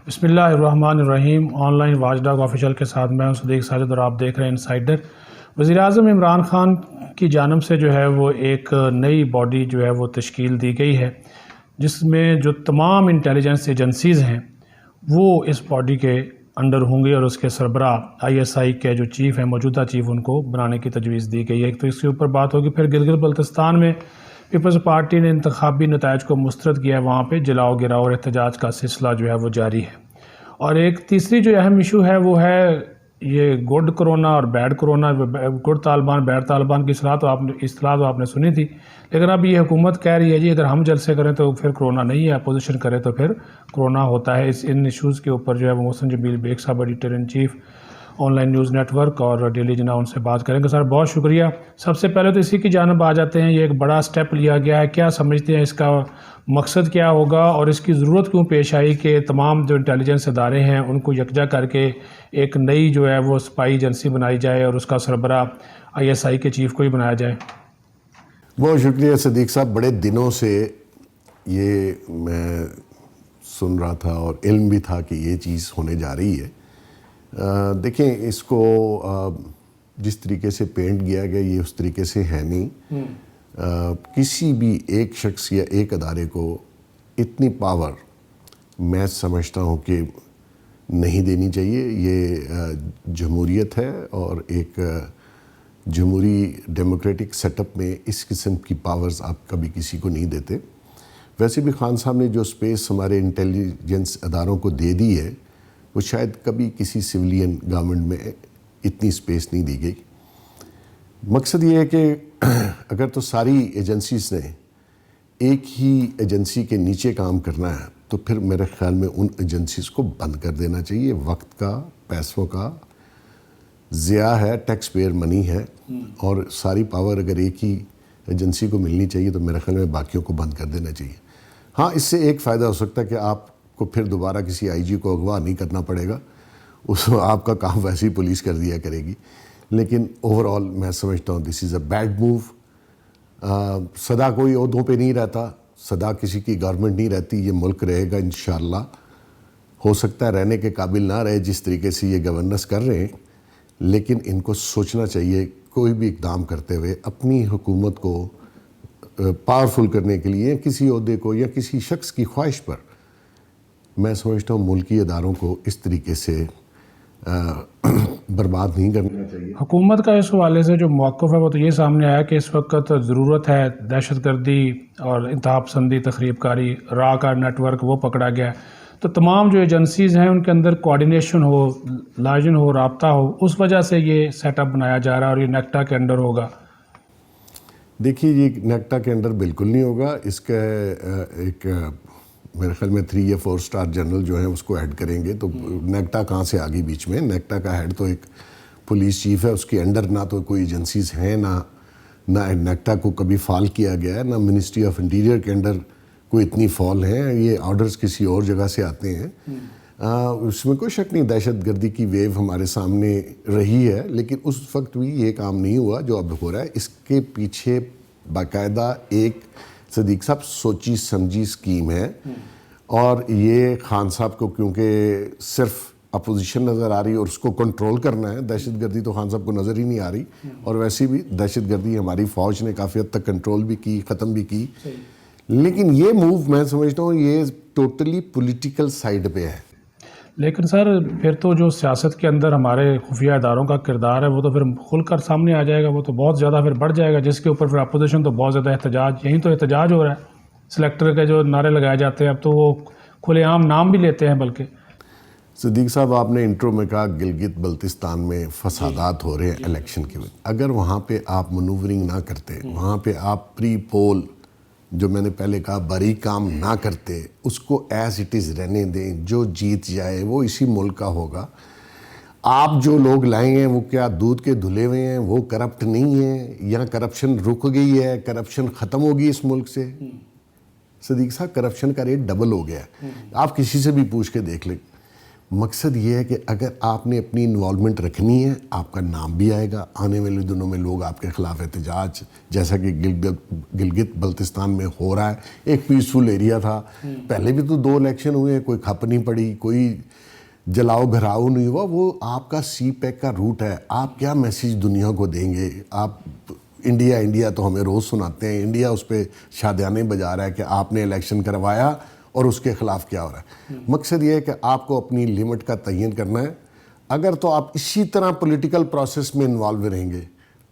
بسم اللہ الرحمن الرحیم۔ On line watch dog official کے ساتھ میں ہوں صدیق ساجد اور آپ دیکھ رہے ہیں انسائڈر۔ وزیراعظم عمران خان کی جانب سے جو ہے وہ ایک نئی باڈی جو ہے وہ تشکیل دی گئی ہے، جس میں جو تمام انٹیلیجنس ایجنسیز ہیں وہ اس باڈی کے انڈر ہوں گی، اور اس کے سربراہ ISI کے جو چیف ہیں، موجودہ چیف، ان کو بنانے کی تجویز دی گئی ہے۔ ایک تو اس کے اوپر بات ہوگی۔ پھر گلگت بلتستان میں پیپلز پارٹی نے انتخابی نتائج کو مسترد کیا ہے، وہاں پہ جلاؤ گراؤ اور احتجاج کا سلسلہ جو ہے وہ جاری ہے۔ اور ایک تیسری جو اہم ایشو ہے وہ ہے یہ گڈ کرونا اور bad corona, good Taliban bad Taliban کی اصطلاح تو آپ نے سنی تھی، لیکن اب یہ حکومت کہہ رہی ہے جی اگر ہم جلسے کریں تو پھر کرونا نہیں ہے، اپوزیشن کرے تو پھر کرونا ہوتا ہے۔ ان ایشوز کے اوپر جو ہے وہ Mohsin Jamil Baig Sahib, editor in chief online news network اور ڈیلی جنا، ان سے بات کریں گے۔ سر بہت شکریہ۔ سب سے پہلے تو اسی کی جانب آ جاتے ہیں، یہ ایک بڑا سٹیپ لیا گیا ہے، کیا سمجھتے ہیں اس کا مقصد کیا ہوگا اور اس کی ضرورت کیوں پیش آئی کہ تمام جو انٹیلیجنس ادارے ہیں ان کو یکجا کر کے ایک نئی جو ہے وہ سپائی ایجنسی بنائی جائے اور اس کا سربراہ ISI کے چیف کو ہی بنایا جائے؟ بہت شکریہ صدیق صاحب۔ بڑے دنوں سے یہ میں سن رہا تھا اور علم بھی تھا کہ یہ چیز ہونے جا رہی ہے۔ دیکھیں، اس کو جس طریقے سے پینٹ کیا گیا یہ اس طریقے سے ہے نہیں۔ کسی بھی ایک شخص یا ایک ادارے کو اتنی پاور میں سمجھتا ہوں کہ نہیں دینی چاہیے۔ یہ جمہوریت ہے اور ایک جمہوری ڈیموکریٹک سیٹ اپ میں اس قسم کی پاورز آپ کبھی کسی کو نہیں دیتے۔ ویسے بھی خان صاحب نے جو سپیس ہمارے انٹیلیجنس اداروں کو دے دی ہے وہ شاید کبھی کسی سویلین گورنمنٹ میں اتنی سپیس نہیں دی گئی۔ مقصد یہ ہے کہ اگر تو ساری ایجنسیز نے ایک ہی ایجنسی کے نیچے کام کرنا ہے تو پھر میرے خیال میں ان ایجنسیز کو بند کر دینا چاہیے۔ وقت کا، پیسوں کا ضیاع ہے، ٹیکس پیئر منی ہے، اور ساری پاور اگر ایک ہی ایجنسی کو ملنی چاہیے تو میرے خیال میں باقیوں کو بند کر دینا چاہیے۔ ہاں، اس سے ایک فائدہ ہو سکتا ہے کہ آپ کو پھر دوبارہ کسی IG کو اغوا نہیں کرنا پڑے گا، اس آپ کا کام ویسے ہی پولیس کر دیا کرے گی۔ لیکن اوور آل میں سمجھتا ہوں دس از اے بیڈ موو۔ سدا کوئی عہدوں پہ نہیں رہتا، سدا کسی کی گورنمنٹ نہیں رہتی، یہ ملک رہے گا انشاءاللہ۔ ہو سکتا ہے رہنے کے قابل نہ رہے جس طریقے سے یہ گورننس کر رہے ہیں، لیکن ان کو سوچنا چاہیے کوئی بھی اقدام کرتے ہوئے اپنی حکومت کو پاورفل کرنے کے لیے کسی عہدے کو یا کسی شخص کی خواہش پر، میں سمجھتا ہوں ملکی اداروں کو اس طریقے سے برباد نہیں کرنا چاہیے۔ حکومت کا اس حوالے سے جو موقف ہے وہ تو یہ سامنے آیا کہ اس وقت ضرورت ہے دہشت گردی اور انتہا پسندی، تخریب کاری، را کا نیٹ ورک وہ پکڑا گیا ہے، تو تمام جو ایجنسیز ہیں ان کے اندر کوارڈینیشن ہو، لاجن ہو، رابطہ ہو، اس وجہ سے یہ سیٹ اپ بنایا جا رہا ہے اور یہ نیکٹا کے انڈر ہوگا۔ دیکھیے، یہ نیکٹا کے انڈر بالکل نہیں ہوگا۔ اس کا ایک میرے خیال میں 3 یا 4 اسٹار جنرل جو ہیں اس کو ایڈ کریں گے، تو نیکٹا کہاں سے آگی بیچ میں؟ نیکٹا کا ہیڈ تو ایک پولیس چیف ہے، اس کے انڈر نہ تو کوئی ایجنسیز ہیں، نہ نیکٹا کو کبھی فال کیا گیا ہے، نہ منسٹری آف انٹیریئر کے انڈر کوئی اتنی فال ہیں۔ یہ آرڈرز کسی اور جگہ سے آتے ہیں۔ اس میں کوئی شک نہیں دہشت گردی کی ویو ہمارے سامنے رہی ہے، لیکن اس وقت بھی یہ کام نہیں ہوا جو اب ہو رہا ہے۔ اس کے پیچھے باقاعدہ ایک صدیق صاحب سوچی سمجھی اسکیم ہے، اور یہ خان صاحب کو کیونکہ صرف اپوزیشن نظر آ رہی ہے اور اس کو کنٹرول کرنا ہے، دہشت گردی تو خان صاحب کو نظر ہی نہیں آ رہی، اور ویسے بھی دہشت گردی ہماری فوج نے کافی حد تک کنٹرول بھی کی، ختم بھی کی۔ لیکن یہ موو میں سمجھتا ہوں یہ ٹوٹلی پولیٹیکل سائیڈ پہ ہے۔ لیکن سر پھر تو جو سیاست کے اندر ہمارے خفیہ اداروں کا کردار ہے وہ تو پھر کھل کر سامنے آ جائے گا، وہ تو بہت زیادہ پھر بڑھ جائے گا، جس کے اوپر پھر اپوزیشن تو بہت زیادہ احتجاج، یہیں تو احتجاج ہو رہا ہے۔ سلیکٹر کے جو نعرے لگائے جاتے ہیں اب تو وہ کھلے عام نام بھی لیتے ہیں۔ بلکہ صدیق صاحب، آپ نے انٹرو میں کہا گلگت بلتستان میں فسادات ہو رہے ہیں الیکشن کے وقت۔ اگر وہاں پہ آپ منورنگ نہ کرتے، وہاں پہ آپ پری پول جو میں نے پہلے کہا باریک کام نہ کرتے، اس کو ایز اٹ از رہنے دیں، جو جیت جائے وہ اسی ملک کا ہوگا۔ آپ جو لوگ لائیں ہیں وہ کیا دودھ کے دھلے ہوئے ہیں؟ وہ کرپٹ نہیں ہیں، یا کرپشن رک گئی ہے، کرپشن ختم ہوگی اس ملک سے؟ صدیق صاحب، کرپشن کا ریٹ ڈبل ہو گیا ہے۔ آپ کسی سے بھی پوچھ کے دیکھ لیں۔ مقصد یہ ہے کہ اگر آپ نے اپنی انوالومنٹ رکھنی ہے آپ کا نام بھی آئے گا، آنے والے دنوں میں لوگ آپ کے خلاف احتجاج، جیسا کہ گلگت بلتستان میں ہو رہا ہے، ایک پیسفل ایریا تھا، پہلے بھی تو 2 الیکشن ہوئے ہیں، کوئی کھپ نہیں پڑی، کوئی جلاؤ گھراؤ نہیں ہوا، وہ آپ کا سی پیک کا روٹ ہے، آپ کیا میسیج دنیا کو دیں گے؟ آپ انڈیا تو ہمیں روز سناتے ہیں، انڈیا اس پہ شادیانے بجا رہا ہے کہ آپ نے الیکشن کروایا اور اس کے خلاف کیا ہو رہا ہے۔ مقصد یہ ہے کہ آپ کو اپنی لیمٹ کا تعین کرنا ہے، اگر تو آپ اسی طرح پولیٹیکل پروسیس میں انوالو رہیں گے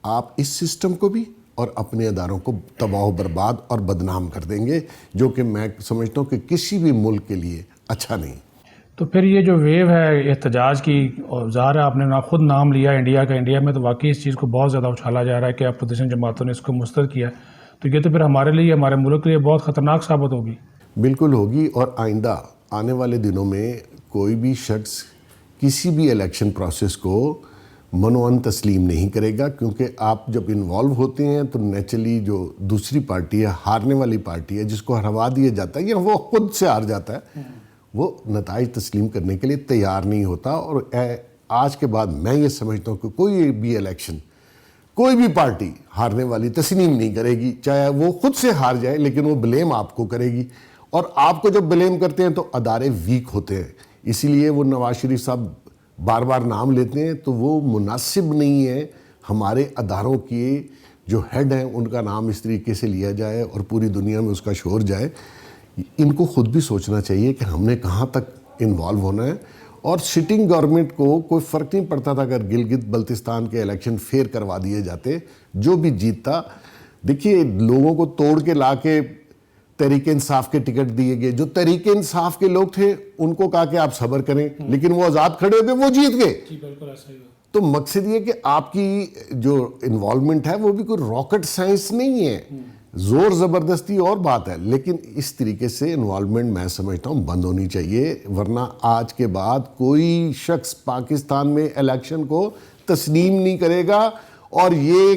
آپ اس سسٹم کو بھی اور اپنے اداروں کو تباہ و برباد اور بدنام کر دیں گے، جو کہ میں سمجھتا ہوں کہ کسی بھی ملک کے لیے اچھا نہیں۔ تو پھر یہ جو ویو ہے احتجاج کی، اور ظاہر ہے آپ نے خود نام لیا انڈیا کا، انڈیا میں تو واقعی اس چیز کو بہت زیادہ اچھالا جا رہا ہے کہ اپوزیشن جماعتوں نے اس کو مسترد کیا، تو یہ تو پھر ہمارے لیے، ہمارے ملک کے لیے بہت خطرناک ثابت ہوگی۔ بالکل ہوگی، اور آئندہ آنے والے دنوں میں کوئی بھی شخص کسی بھی الیکشن پروسیس کو منوان تسلیم نہیں کرے گا، کیونکہ آپ جب انوالو ہوتے ہیں تو نیچرلی جو دوسری پارٹی ہے، ہارنے والی پارٹی ہے، جس کو ہروا دیا جاتا ہے یا وہ خود سے ہار جاتا ہے، وہ نتائج تسلیم کرنے کے لیے تیار نہیں ہوتا۔ اور آج کے بعد میں یہ سمجھتا ہوں کہ کوئی بھی الیکشن، کوئی بھی پارٹی ہارنے والی تسلیم نہیں کرے گی، چاہے وہ خود سے ہار جائے، لیکن وہ بلیم آپ کو کرے گی، اور آپ کو جب بلیم کرتے ہیں تو ادارے ویک ہوتے ہیں۔ اسی لیے وہ نواز شریف صاحب بار بار نام لیتے ہیں تو وہ مناسب نہیں ہے ہمارے اداروں کے جو ہیڈ ہیں ان کا نام اس طریقے سے لیا جائے اور پوری دنیا میں اس کا شور جائے۔ ان کو خود بھی سوچنا چاہیے کہ ہم نے کہاں تک انوالو ہونا ہے، اور سٹنگ گورنمنٹ کو کوئی فرق نہیں پڑتا تھا اگر گلگت بلتستان کے الیکشن فیئر کروا دیے جاتے، جو بھی جیتتا۔ دیکھیے لوگوں کو توڑ کے لا کے تحریک انصاف کے ٹکٹ دیے گئے، جو تحریک انصاف کے لوگ تھے ان کو کہا کہ آپ صبر کریں، لیکن وہ آزاد کھڑے ہو گئے، وہ جیت گئے۔ تو مقصد یہ کہ آپ کی جو انوالومنٹ ہے وہ بھی کوئی راکٹ سائنس نہیں ہے، زور زبردستی اور بات ہے، لیکن اس طریقے سے انوالومنٹ میں سمجھتا ہوں بند ہونی چاہیے، ورنہ آج کے بعد کوئی شخص پاکستان میں الیکشن کو تسلیم نہیں کرے گا، اور یہ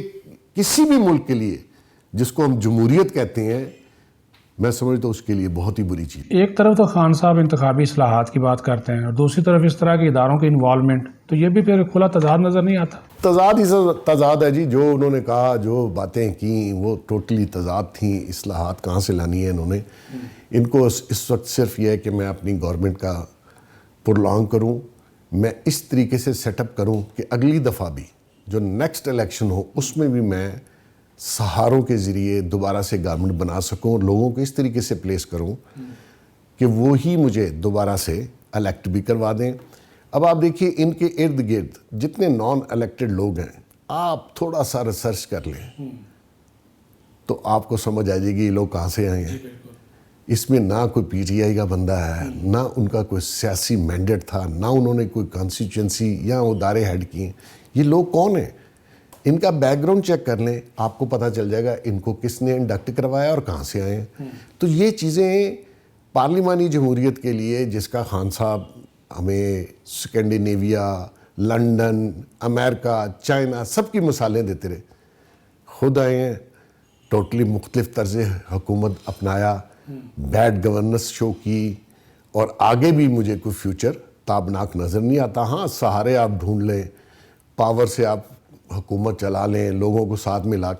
کسی بھی ملک کے لیے جس کو ہم جمہوریت کہتے ہیں، میں سمجھتا ہوں اس کے لیے بہت ہی بری چیز۔ ایک طرف تو خان صاحب انتخابی اصلاحات کی بات کرتے ہیں، اور دوسری طرف اس طرح کے اداروں کی انوالومنٹ، تو یہ بھی پھر کھلا تضاد نظر نہیں آتا؟ تضاد ہی تضاد ہے جی، جو انہوں نے کہا، جو باتیں کیں وہ ٹوٹلی تضاد تھیں۔ اصلاحات کہاں سے لانی ہے انہوں نے؟ ان کو اس وقت صرف یہ ہے کہ میں اپنی گورنمنٹ کا پرولونگ کروں، میں اس طریقے سے سیٹ اپ کروں کہ اگلی دفعہ بھی جو نیکسٹ الیکشن ہو اس میں بھی میں سہاروں کے ذریعے دوبارہ سے گورنمنٹ بنا سکوں، لوگوں کو اس طریقے سے پلیس کروں کہ وہی مجھے دوبارہ سے الیکٹ بھی کروا دیں۔ اب آپ دیکھیے ان کے ارد گرد جتنے نان الیکٹڈ لوگ ہیں، آپ تھوڑا سا ریسرچ کر لیں تو آپ کو سمجھ آ جائے گی یہ لوگ کہاں سے آئے ہیں۔ اس میں نہ کوئی پی ٹی آئی کا بندہ ہے، نہ ان کا کوئی سیاسی مینڈیٹ تھا، نہ انہوں نے کوئی کانسٹیچوئنسی یا ادارے ہیڈ کیے۔ یہ لوگ کون ہیں؟ ان کا بیک گراؤنڈ چیک کر لیں، آپ کو پتہ چل جائے گا ان کو کس نے انڈکٹ کروایا اور کہاں سے آئے ہیں۔ تو یہ چیزیں پارلیمانی جمہوریت کے لیے، جس کا خان صاحب ہمیں اسکینڈینیویا، لنڈن، امریکہ، چائنا سب کی مثالیں دیتے رہے، خود آئے ہیں، ٹوٹلی مختلف طرز حکومت اپنایا، بیڈ گورننس شو کی، اور آگے بھی مجھے کوئی فیوچر تابناک نظر نہیں آتا۔ ہاں سہارے آپ ڈھونڈ لیں، پاور سے آپ حکومت چلا لیں، لوگوں کو ساتھ ملا،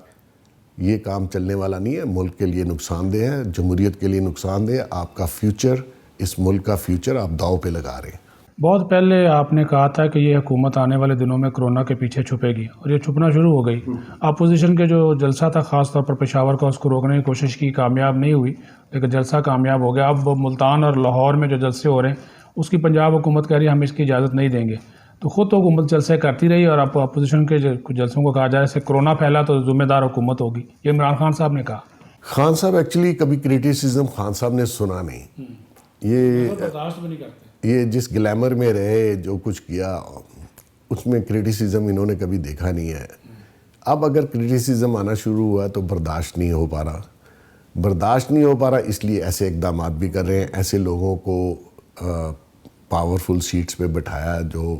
یہ کام چلنے والا نہیں ہے، ملک کے لیے نقصان دہ ہے، جمہوریت کے لیے نقصان دہ ہے، آپ کا فیوچر، اس ملک کا فیوچر آپ داؤ پہ لگا رہے ہیں۔ بہت پہلے آپ نے کہا تھا کہ یہ حکومت آنے والے دنوں میں کرونا کے پیچھے چھپے گی، اور یہ چھپنا شروع ہو گئی۔ اپوزیشن کے جو جلسہ تھا خاص طور پر پشاور کا، اس کو روکنے کی کوشش کی، کامیاب نہیں ہوئی، لیکن جلسہ کامیاب ہو گیا۔ اب ملتان اور لاہور میں جو جلسے ہو رہے ہیں اس کی پنجاب حکومت کہہ رہی ہے ہم اس کی اجازت نہیں دیں گے، تو خود تو حکومت جلسے کرتی رہی، اور اب اپوزیشن کے جلسوں کو کہا جائے سے کرونا پھیلا تو ذمہ دار حکومت ہوگی، یہ عمران خان صاحب نے کہا۔ خان صاحب ایکچولی کبھی کریٹیسزم خان صاحب نے سنا نہیں، یہ جس گلیمر میں رہے، جو کچھ کیا، اس میں کریٹیسزم انہوں نے کبھی دیکھا نہیں ہے۔ اب اگر کریٹیسزم آنا شروع ہوا تو برداشت نہیں ہو پا رہا، اس لیے ایسے اقدامات بھی کر رہے ہیں، ایسے لوگوں کو پاورفل سیٹس پہ بٹھایا جو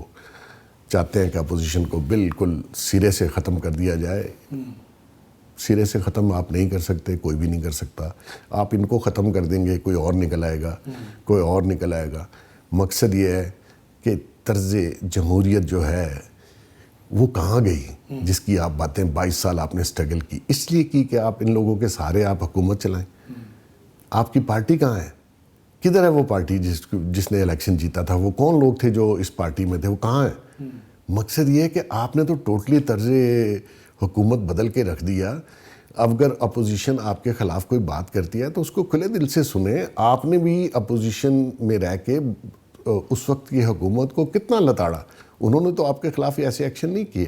چاہتے ہیں کہ اپوزیشن کو بالکل سرے سے ختم کر دیا جائے۔ سرے سے ختم آپ نہیں کر سکتے، کوئی بھی نہیں کر سکتا۔ آپ ان کو ختم کر دیں گے، کوئی اور نکل آئے گا، کوئی اور نکل آئے گا۔ مقصد یہ ہے کہ طرز جمہوریت جو ہے وہ کہاں گئی، جس کی آپ باتیں 22 سال آپ نے سٹرگل کی، اس لیے کی کہ آپ ان لوگوں کے سہارے آپ حکومت چلائیں. آپ کی پارٹی کہاں ہے؟ کدھر ہے وہ پارٹی جس نے الیکشن جیتا تھا؟ وہ کون لوگ تھے جو اس پارٹی میں تھے؟ وہ کہاں ہیں؟ مقصد یہ ہے کہ آپ نے تو ٹوٹلی طرز حکومت بدل کے رکھ دیا. اب اگر اپوزیشن آپ کے خلاف کوئی بات کرتی ہے تو اس کو کھلے دل سے سنیں. آپ نے بھی اپوزیشن میں رہ کے اس وقت کی حکومت کو کتنا لتاڑا. انہوں نے تو آپ کے خلاف ایسے ایکشن نہیں کیے.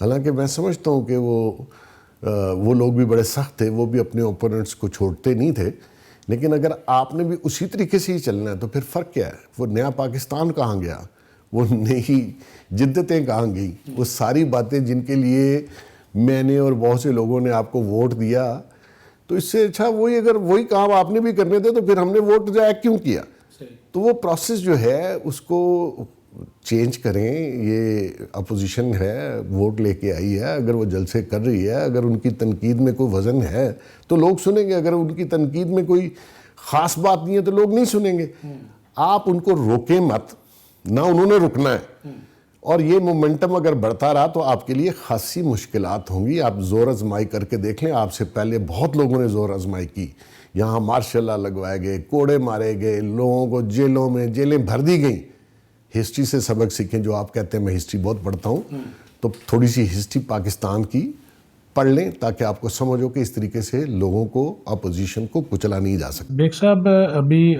حالانکہ میں سمجھتا ہوں کہ وہ لوگ بھی بڑے سخت تھے، وہ بھی اپنے اوپوننٹس کو چھوڑتے نہیں تھے. لیکن اگر آپ نے بھی اسی طریقے سے ہی چلنا ہے تو پھر فرق کیا ہے؟ وہ نیا پاکستان کہاں گیا؟ وہ نئی جدتیں کہاں گئی؟ وہ ساری باتیں جن کے لیے میں نے اور بہت سے لوگوں نے آپ کو ووٹ دیا، تو اس سے اچھا اگر وہی کام آپ نے بھی کرنے تھے تو پھر ہم نے ووٹ ضائع کیوں کیا؟ تو وہ پروسیس جو ہے اس کو چینج کریں. یہ اپوزیشن ہے، ووٹ لے کے آئی ہے، اگر وہ جلسے کر رہی ہے، اگر ان کی تنقید میں کوئی وزن ہے تو لوگ سنیں گے. اگر ان کی تنقید میں کوئی خاص بات نہیں ہے تو لوگ نہیں سنیں گے. آپ ان کو روکیں مت، نہ انہوں نے رکنا ہے. اور یہ مومنٹم اگر بڑھتا رہا تو آپ کے لیے خاصی مشکلات ہوں گی. آپ زور آزمائی کر کے دیکھ لیں. آپ سے پہلے بہت لوگوں نے زور آزمائی کی. یہاں مارشل لا لگوائے گئے، کوڑے مارے گئے، لوگوں کو جیلیں بھر دی گئیں. ہسٹری سے سبق سیکھیں. جو آپ کہتے ہیں میں ہسٹری بہت پڑھتا ہوں، تو تھوڑی سی ہسٹری پاکستان کی پڑھ لیں تاکہ آپ کو سمجھ ہو کہ اس طریقے سے لوگوں کو، اپوزیشن کو کچلا نہیں جا سکتا. بیگ صاحب، ابھی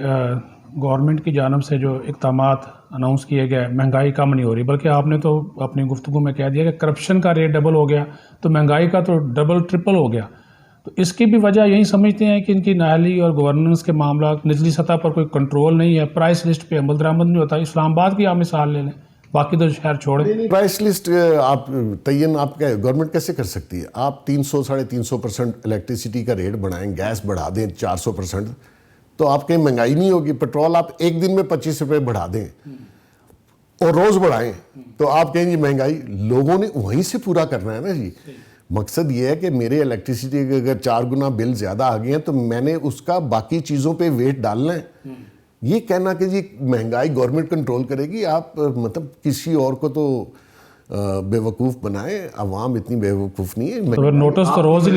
گورنمنٹ کی جانب سے جو اقدامات اناؤنس کیے گئے، مہنگائی کم نہیں ہو رہی، بلکہ آپ نے تو اپنی گفتگو میں کہہ دیا کہ کرپشن کا ریٹ ڈبل ہو گیا، تو مہنگائی کا تو ڈبل ٹرپل ہو گیا. تو اس کی بھی وجہ یہی سمجھتے ہیں کہ ان کی نااہلی اور گورننس کے معاملات، نچلی سطح پر کوئی کنٹرول نہیں ہے، پرائس لسٹ پہ عمل درآمد نہیں ہوتا. اسلام آباد کی آپ مثال لے لیں، باقی تو شہر چھوڑیں. پرائس لسٹ آپ تعین آپ کا گورنمنٹ کیسے کر سکتی ہے؟ آپ 300-350% الیکٹریسٹی کا ریٹ بڑھائیں، گیس بڑھا دیں 400%، تو آپ کہیں مہنگائی نہیں ہوگی. پیٹرول آپ ایک دن میں 25 روپے بڑھا دیں اور روز بڑھائیں تو آپ کہیں جی مہنگائی. لوگوں نے وہیں سے پورا کرنا ہے نا جی. مقصد یہ ہے کہ میرے الیکٹریسٹی کے اگر 4 گنا بل زیادہ آ گئے ہیں تو میں نے اس کا باقی چیزوں پہ ویٹ ڈالنا ہے. یہ کہنا کہ جی مہنگائی گورنمنٹ کنٹرول کرے گی، آپ مطلب کسی اور کو تو بے وقوف بنائیں. عوام اتنی بے وقوف نہیں ہے. نوٹس تو روز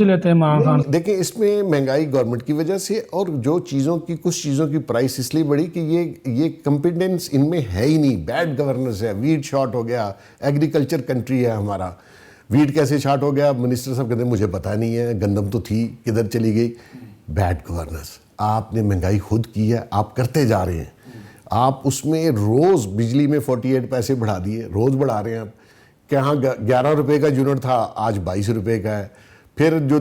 ہی لیتے ہیں عمران خان. دیکھیں اس میں مہنگائی گورنمنٹ کی وجہ سے، اور جو کچھ چیزوں کی پرائس اس لیے بڑھی کہ یہ کمپیٹنس ان میں ہے ہی نہیں. بیڈ گورننس ہے. ویٹ شارٹ ہو گیا. ایگریکلچر کنٹری ہے ہمارا. ویٹ کیسے شارٹ ہو گیا؟ منسٹر صاحب کہتے ہیں مجھے پتہ نہیں ہے، گندم تو تھی کدھر چلی گئی. Bad governance. آپ نے مہنگائی خود کی ہے، آپ کرتے جا رہے ہیں. آپ اس میں روز بجلی میں 48 پیسے بڑھا دیے، روز بڑھا رہے ہیں. آپ کہاں 11 روپے کا یونٹ تھا، آج 22 روپے کا ہے. پھر جو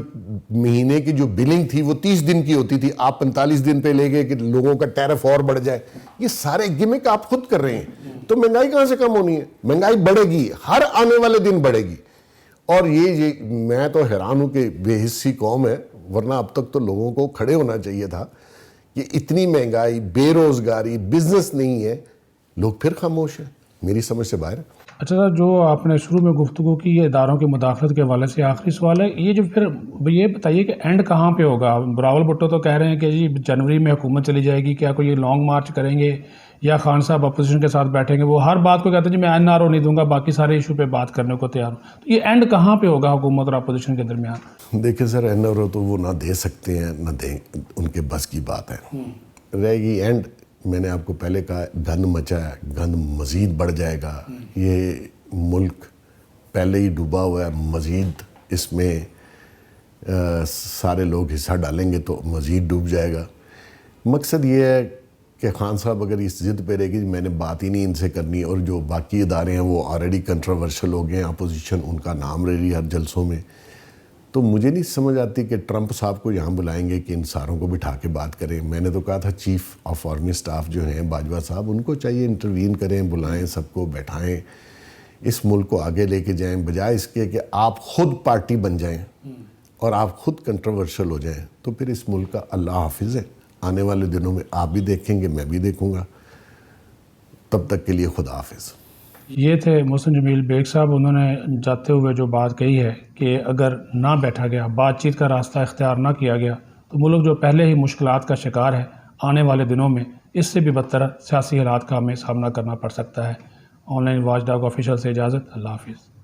مہینے کی جو بلنگ تھی وہ 30 دن کی ہوتی تھی، آپ 45 دن پہ لے گئے کہ لوگوں کا ٹیرف اور بڑھ جائے. یہ سارے گمک آپ خود کر رہے ہیں. تو مہنگائی کہاں سے کم ہونی ہے؟ مہنگائی بڑھے گی، ہر آنے والے دن بڑھے گی. اور یہ میں تو حیران ہوں کہ بے حسی قوم ہے، ورنہ اب تک تو لوگوں کو کھڑے ہونا چاہیے تھا کہ اتنی مہنگائی، بے روزگاری، بزنس نہیں ہے، لوگ پھر خاموش ہیں. میری سمجھ سے باہر. اچھا سر، جو آپ نے شروع میں گفتگو کی یہ اداروں کی مداخلت کے حوالے سے، آخری سوال ہے یہ جو پھر یہ بتائیے کہ اینڈ کہاں پہ ہوگا؟ براول بھٹو تو کہہ رہے ہیں کہ جی جنوری میں حکومت چلی جائے گی. کیا کوئی یہ لانگ مارچ کریں گے یا خان صاحب اپوزیشن کے ساتھ بیٹھیں گے؟ وہ ہر بات کو کہتے ہیں جی میں NRO نہیں دوں گا، باقی سارے ایشو پہ بات کرنے کو تیار ہوں. تو یہ اینڈ کہاں پہ ہوگا حکومت اور اپوزیشن کے درمیان؟ دیکھیں سر، NRO تو وہ نہ دے سکتے ہیں نہ دیں، ان کے بس کی بات ہے. رہے گی اینڈ. میں نے آپ کو پہلے کہا گند مچا ہے، گند مزید بڑھ جائے گا. یہ ملک پہلے ہی ڈوبا ہوا ہے، مزید اس میں سارے لوگ حصہ ڈالیں گے تو مزید ڈوب جائے گا. مقصد یہ ہے کہ خان صاحب اگر اس ضد پہ رہے گی میں نے بات ہی نہیں ان سے کرنی، اور جو باقی ادارے ہیں وہ آلریڈی کنٹروورشل ہو گئے ہیں، اپوزیشن ان کا نام لے رہی ہے ہر جلسوں میں، تو مجھے نہیں سمجھ آتی کہ ٹرمپ صاحب کو یہاں بلائیں گے کہ ان ساروں کو بٹھا کے بات کریں. میں نے تو کہا تھا چیف آف فارن اسٹاف جو ہیں باجوہ صاحب، ان کو چاہیے انٹروین کریں، بلائیں، سب کو بیٹھائیں، اس ملک کو آگے لے کے جائیں، بجائے اس کے کہ آپ خود پارٹی بن جائیں اور آپ خود کنٹروورشل ہو جائیں. تو پھر اس ملک کا اللہ حافظ ہے. آنے والے دنوں میں آپ بھی دیکھیں گے، میں بھی دیکھوں گا. تب تک کے لیے خدا حافظ. یہ تھے محسن جمیل بیگ صاحب. انہوں نے جاتے ہوئے جو بات کہی ہے کہ اگر نہ بیٹھا گیا، بات چیت کا راستہ اختیار نہ کیا گیا، تو ملک جو پہلے ہی مشکلات کا شکار ہے، آنے والے دنوں میں اس سے بھی بدتر سیاسی حالات کا ہمیں سامنا کرنا پڑ سکتا ہے۔ On line watch dog official سے اجازت، اللہ حافظ۔